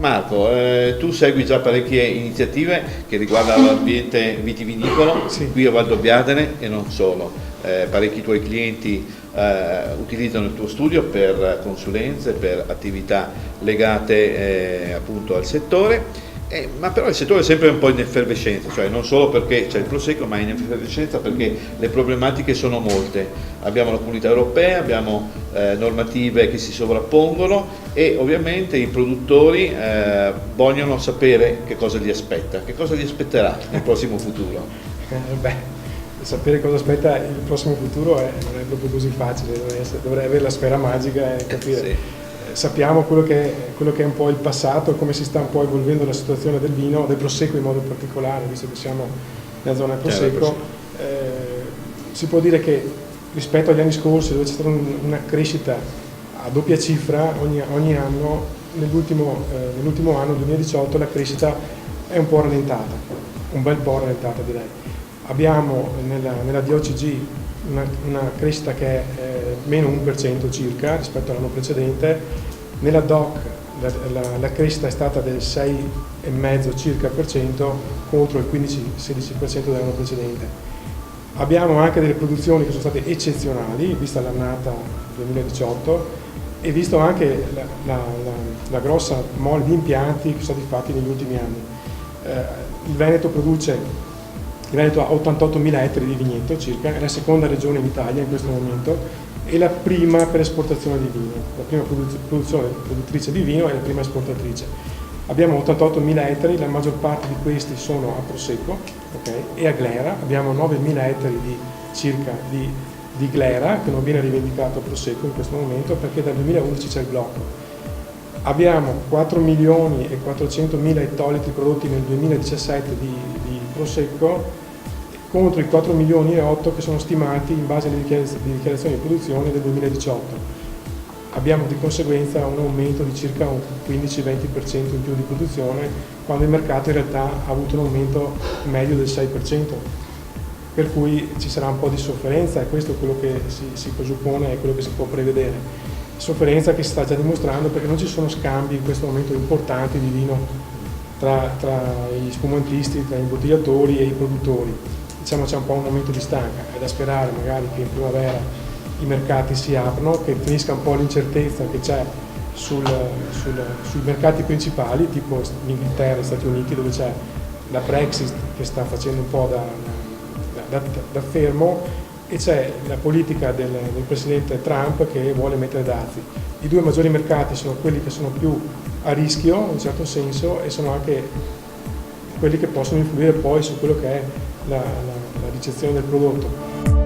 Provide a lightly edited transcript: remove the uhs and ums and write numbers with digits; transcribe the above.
Marco, tu segui già parecchie iniziative che riguardano l'ambiente vitivinicolo, Sì. qui a Valdobbiadene e non solo. Parecchi tuoi clienti utilizzano il tuo studio per consulenze, per attività legate appunto al settore. Ma però il settore è sempre un po' in effervescenza, cioè non solo perché c'è il prosecco, ma in effervescenza perché le problematiche sono molte. Abbiamo la comunità europea, abbiamo normative che si sovrappongono e ovviamente i produttori vogliono sapere che cosa li aspetta, che cosa li aspetterà nel prossimo futuro. Sapere cosa aspetta il prossimo futuro non è proprio così facile, dovrei avere la sfera magica e capire. Sì. Sappiamo quello che è un po' il passato, come si sta un po' evolvendo la situazione del vino, del prosecco in modo particolare, visto che siamo nella zona del prosecco. Si può dire che rispetto agli anni scorsi, dove c'è stata una crescita a doppia cifra ogni anno, nell'ultimo anno, 2018, la crescita è un po' rallentata, un bel po' rallentata direi. Abbiamo nella DOCG una crescita che è meno 1% circa rispetto all'anno precedente. Nella DOC la crescita è stata del 6,5 circa per cento contro il 15-16% dell'anno precedente. Abbiamo anche delle produzioni che sono state eccezionali, vista l'annata 2018 e visto anche la grossa mole di impianti che sono stati fatti negli ultimi anni. Il Veneto ha 88.000 ettari di vigneto circa, è la seconda regione in Italia in questo momento e la prima per esportazione di vino, la prima produttrice di vino e la prima esportatrice. Abbiamo 88.000 ettari, la maggior parte di questi sono a Prosecco, okay, e a Glera. Abbiamo 9.000 ettari circa di Glera che non viene rivendicato a Prosecco in questo momento perché dal 2011 c'è il blocco. Abbiamo 4.400.000 ettolitri prodotti nel 2017 di Prosecco contro i 4 milioni e 8 che sono stimati in base alle dichiarazioni di produzione del 2018. Abbiamo di conseguenza un aumento di circa un 15-20% in più di produzione, quando il mercato in realtà ha avuto un aumento medio del 6%, per cui ci sarà un po' di sofferenza e questo è quello che si presuppone e quello che si può prevedere. Sofferenza che si sta già dimostrando perché non ci sono scambi in questo momento importanti di vino tra gli spumantisti, tra gli imbottigliatori e i produttori. Diciamo c'è un po' un momento di stanca, è da sperare magari che in primavera i mercati si aprano, che finisca un po' l'incertezza che c'è sui mercati principali tipo l'Inghilterra e gli Stati Uniti, dove c'è la Brexit che sta facendo un po' da fermo e c'è la politica del presidente Trump che vuole mettere dazi. I due maggiori mercati sono quelli che sono più a rischio in un certo senso e sono anche quelli che possono influire poi su quello che è la ricezione del prodotto.